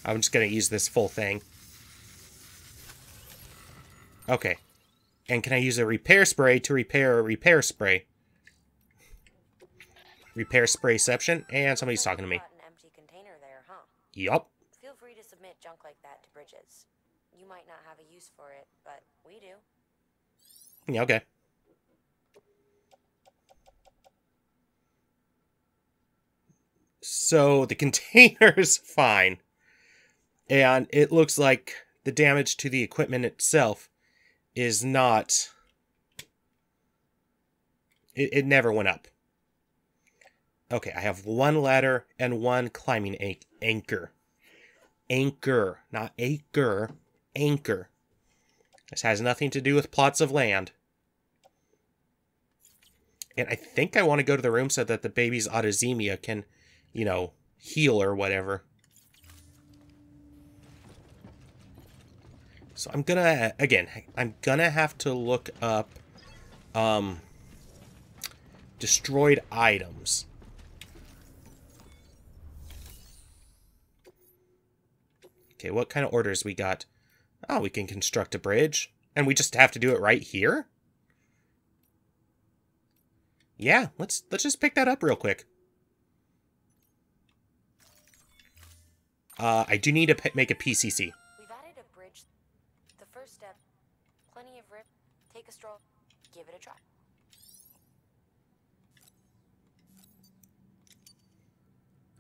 I'm just gonna use this full thing. Okay. And can I use a repair spray to repair a repair spray? Repair sprayception, and somebody's talking to me. An empty container there, huh? Yup. Feel free to submit junk like that to Bridges. You might not have a use for it, but we do. Yeah, okay. So the container's fine. And it looks like the damage to the equipment itself is not... It never went up. Okay, I have one ladder and one climbing anchor. Anchor, not acre. Anchor. This has nothing to do with plots of land. And I think I want to go to the room so that the baby's autosemia can, you know, heal or whatever. So I'm gonna, again, I'm gonna have to look up, destroyed items. Okay, what kind of orders we got? Oh, we can construct a bridge. And we just have to do it right here? Yeah, let's just pick that up real quick. I do need to make a PCC. We've added a bridge. The first step, plenty of rip. Take a stroll. Give it a try.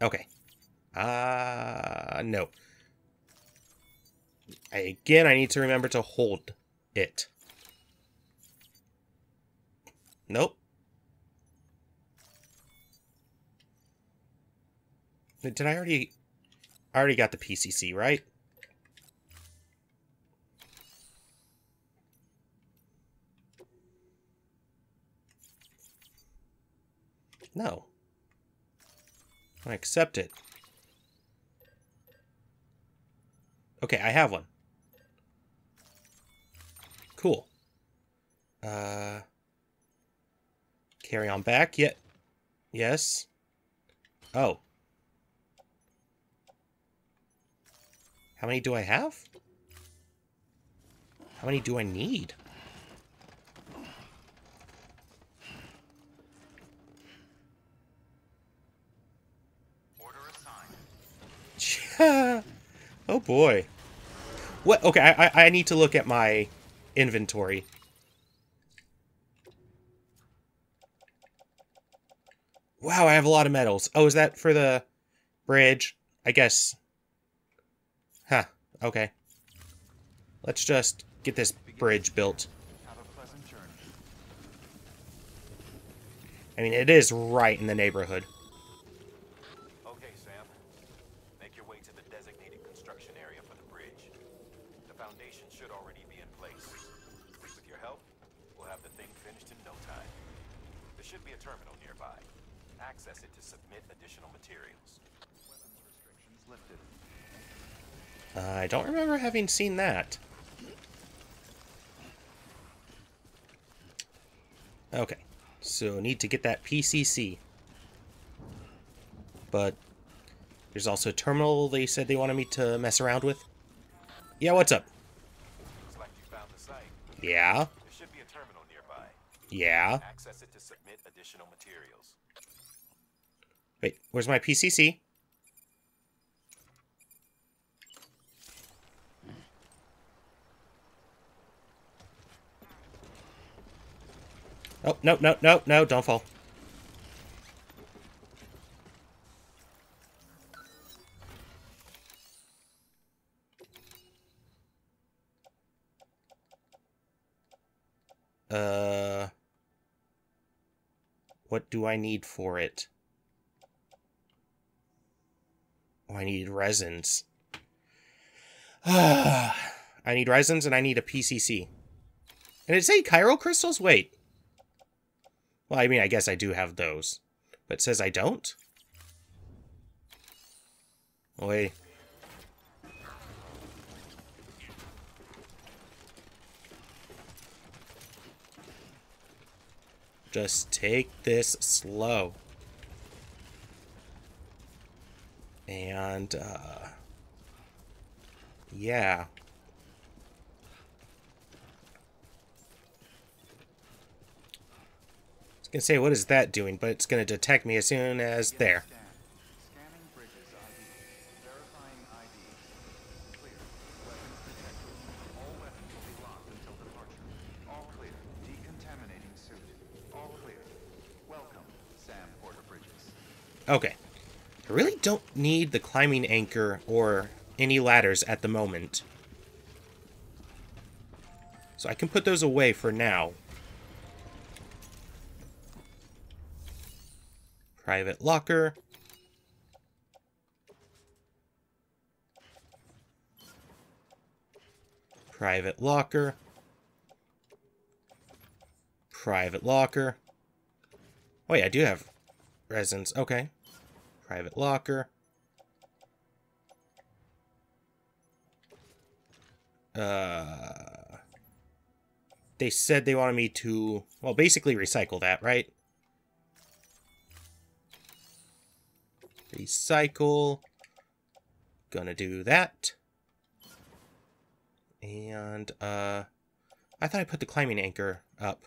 Okay. No. Again, I need to remember to hold it. Nope. Did I already... I already got the PCC, right? No. I accept it. Okay, I have one. Cool. Carry on back. Yeah. Yes. Oh. How many do I have? How many do I need? Order assigned. Oh boy. What? Okay, I need to look at my inventory. Wow, I have a lot of metals. Oh, is that for the bridge? I guess. Huh. Okay. Let's just get this bridge built. Have a pleasant journey. I mean, it is right in the neighborhood. Okay, Sam. Make your way to the designated construction area for the bridge. The foundation should already be in place. With your help, we'll have the thing finished in no time. There should be a terminal nearby. Access it to submit additional materials. Weapons restrictions lifted. I don't remember having seen that. Okay, so need to get that PCC. But there's also a terminal they said they wanted me to mess around with. Yeah, what's up? Looks like you found the site. Yeah. There should be a terminal nearby. Yeah. Access it to submit additional materials. Wait, where's my PCC? Oh, no, no, no, no, don't fall. What do I need for it? Oh, I need resins. I need resins and I need a PCC. And it say chiral crystals? Wait. Well, I mean, I guess I do have those. But it says I don't? Wait. Just take this slow. And, yeah. I was gonna say, what is that doing? But it's gonna detect me as soon as there. Scanning bridges ID. Verifying ID. Clear. Weapons detected. All weapons will be locked until departure. All clear. Decontaminating suit. All clear. Welcome, Sam Porter Bridges. Okay. I really don't need the climbing anchor or any ladders at the moment. So I can put those away for now. Private locker. Private locker. Private locker. Oh yeah, I do have resins. Okay. Private locker. They said they wanted me to, well, basically recycle that, right? Recycle. Gonna do that. And, I thought I put the climbing anchor up.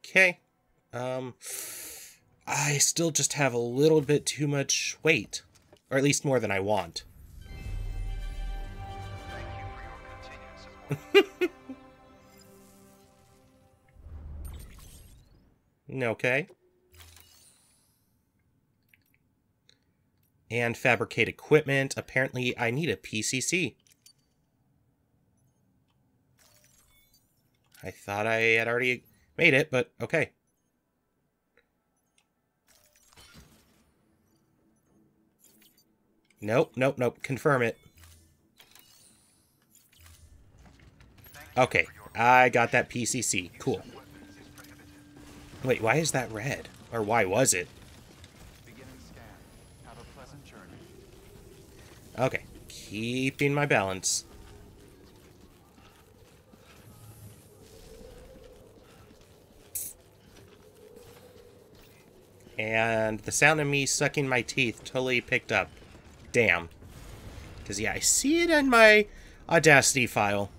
Okay. I still just have a little bit too much weight. Or at least more than I want. Thank you for your continued support. Okay. And fabricate equipment. Apparently, I need a PCC. I thought I had already made it, but okay. Nope, nope, nope. Confirm it. Okay, I got that PCC. Cool. Wait, why is that red? Or why was it? Beginning scan. Have a pleasant journey. Okay. Keeping my balance. And the sound of me sucking my teeth totally picked up. Damn. Because, yeah, I see it in my Audacity file.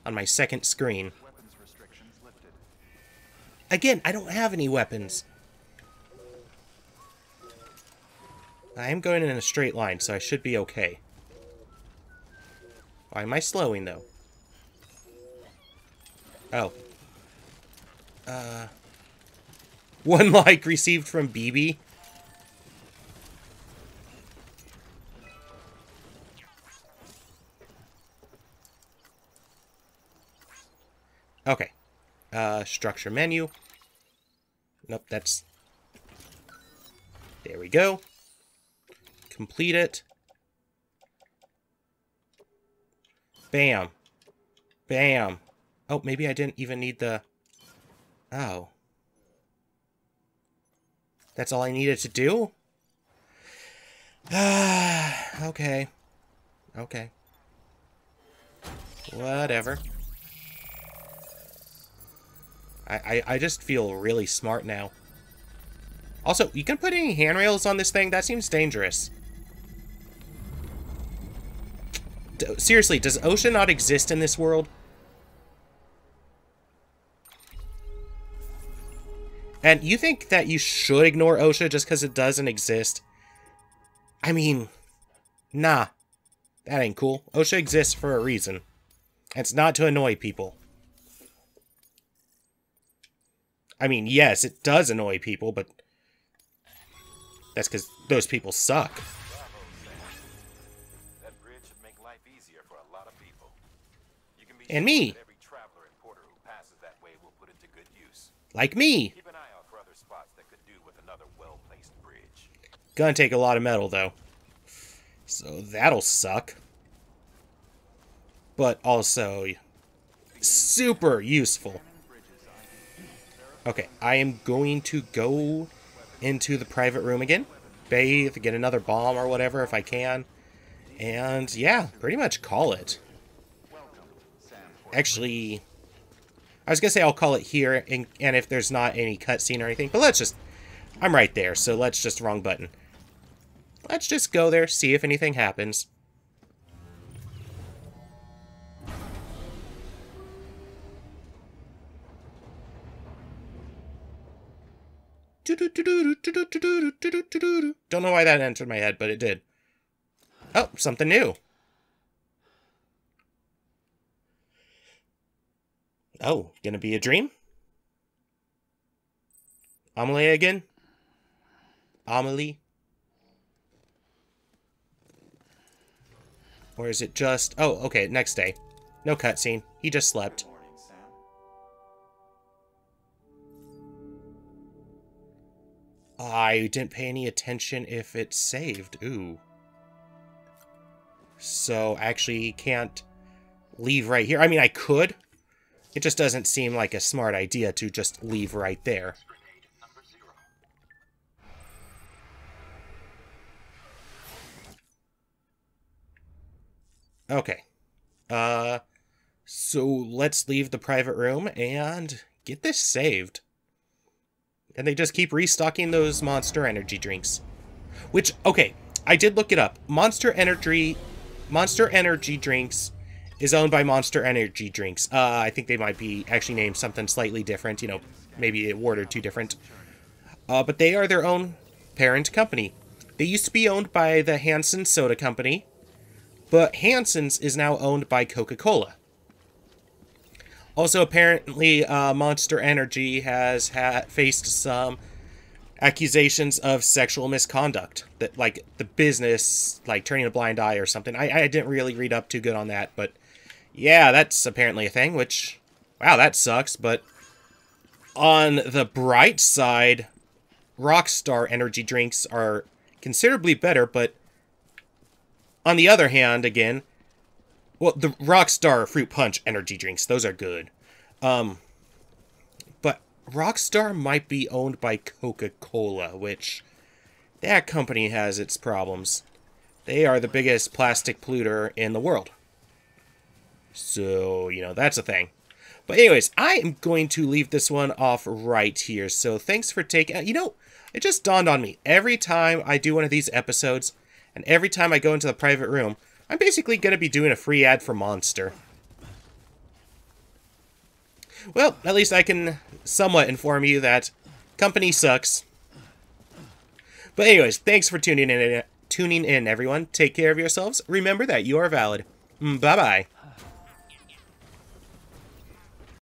On my second screen. Again, I don't have any weapons. I am going in a straight line, so I should be okay. Why am I slowing, though? Oh. One like received from BB. Okay. Structure menu. Nope, that's... There we go. Complete it. Bam. Bam. Oh, maybe I didn't even need the... Oh. That's all I needed to do? Okay. Okay. Whatever. I just feel really smart now. Also, you can put any handrails on this thing? That seems dangerous. Seriously, does OSHA not exist in this world? And you think that you should ignore OSHA just because it doesn't exist? I mean, nah. That ain't cool. OSHA exists for a reason. It's not to annoy people. I mean, yes, it does annoy people, but that's because those people suck. That bridge should make life easier for a lot of people. You can be and me. Every traveler and porter who passes that way will put it to good use. Like me. Keep an eye out for other spots that could do with another well-placed bridge. Gonna take a lot of metal, though. So that'll suck. But also super useful. Okay, I am going to go into the private room again. Bathe, get another bomb or whatever if I can. And yeah, pretty much call it. Actually, I was gonna say I'll call it here, and if there's not any cutscene or anything, but let's just... I'm right there, so let's just... Wrong button. Let's just go there, see if anything happens. Don't know why that entered my head, but it did. Oh, something new. Oh, gonna be a dream? Amelie again? Amelie? Or is it just... Oh, okay, next day. No cutscene. He just slept. I didn't pay any attention if it saved. Ooh. So, actually can't leave right here. I mean, I could. It just doesn't seem like a smart idea to just leave right there. Okay. So let's leave the private room and get this saved. And they just keep restocking those Monster Energy drinks. Which, okay, I did look it up. Monster Energy drinks is owned by Monster Energy Drinks. I think they might be actually named something slightly different. You know, maybe a word or two different. But they are their own parent company. They used to be owned by the Hansen Soda Company. But Hansen's is now owned by Coca-Cola. Also, apparently, Monster Energy has faced some accusations of sexual misconduct. That, like, the business, like, turning a blind eye or something. I didn't really read up too good on that, but yeah, that's apparently a thing, which, wow, that sucks. But on the bright side, Rockstar energy drinks are considerably better, but on the other hand, again, well, the Rockstar Fruit Punch energy drinks, those are good. But Rockstar might be owned by Coca-Cola, which that company has its problems. They are the biggest plastic polluter in the world. So, you know, that's a thing. But anyways, I am going to leave this one off right here. So thanks for taking... You know, it just dawned on me. Every time I do one of these episodes, and every time I go into the private room, I'm basically going to be doing a free ad for Monster. Well, at least I can somewhat inform you that company sucks. But anyways, thanks for tuning in, everyone. Take care of yourselves. Remember that you are valid. Bye-bye.